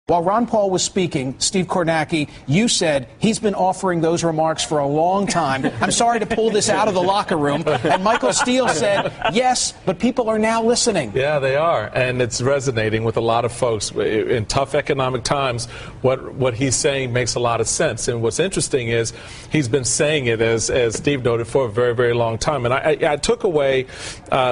While Ron Paul was speaking, Steve Kornacki, you said he's been offering those remarks for a long time. I'm sorry to pull this out of the locker room. And Michael Steele said, yes, but people are now listening. Yeah, they are. And it's resonating with a lot of folks. In tough economic times, what he's saying makes a lot of sense. And what's interesting is he's been saying it, as Steve noted, for a very, very long time. And I took away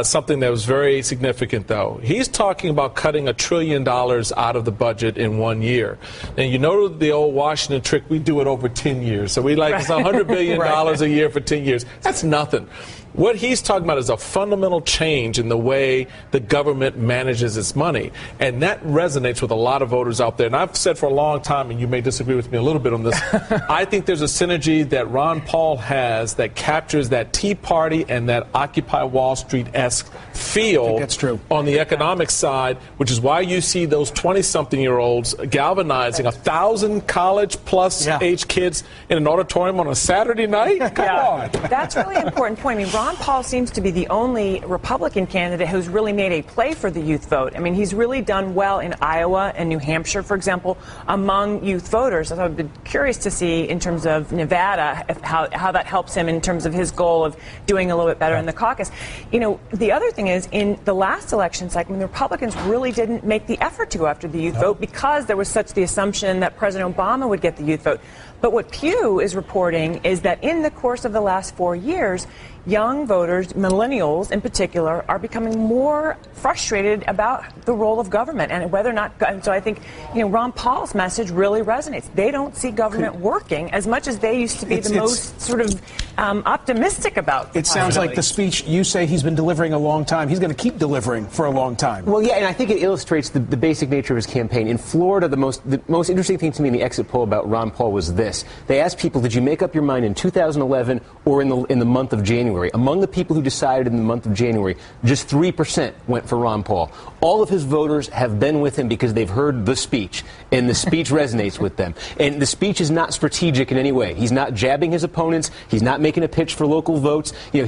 something that was very significant, though. He's talking about cutting $1 trillion out of the budget in 1 year. And you know the old Washington trick, we do it over 10 years. So we like it's $100 billion a year for 10 years. That's nothing. What he's talking about is a fundamental change in the way the government manages its money. And that resonates with a lot of voters out there. And I've said for a long time, and you may disagree with me a little bit on this, I think there's a synergy that Ron Paul has that captures that Tea Party and that Occupy Wall Street-esque feel that's true. On the economic side, which is why you see those 20-something-year-olds galvanizing 1,000 college-plus age kids in an auditorium on a Saturday night? Come on. That's really an important point. I mean, Ron Paul seems to be the only Republican candidate who's really made a play for the youth vote. I mean, he's really done well in Iowa and New Hampshire, for example, among youth voters. So I've been curious to see in terms of Nevada how that helps him in terms of his goal of doing a little bit better in the caucus. You know, the other thing is, in the last election cycle, the Republicans really didn't make the effort to go after the youth vote because there was such the assumption that President Obama would get the youth vote. But what Pew is reporting is that in the course of the last 4 years, young voters, millennials in particular, are becoming more frustrated about the role of government and whether or not. And so I think, Ron Paul's message really resonates. They don't see government working as much as they used to be the most sort of optimistic about. It sounds like the speech you say he's been delivering a long time. He's going to keep delivering for a long time. Well, yeah, and I think it illustrates the basic nature of his campaign. In Florida, the most interesting thing to me in the exit poll about Ron Paul was this. They asked people, did you make up your mind in 2011 or in the month of January? Among the people who decided in the month of January, just 3% went for Ron Paul. All of his voters have been with him because they've heard the speech, and the speech resonates with them. And the speech is not strategic in any way. He's not jabbing his opponents. He's not making a pitch for local votes. He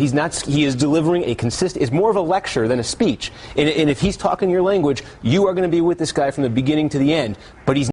is delivering a consistent. It's more of a lecture than a speech. And if he's talking your language, you are going to be with this guy from the beginning to the end. But he's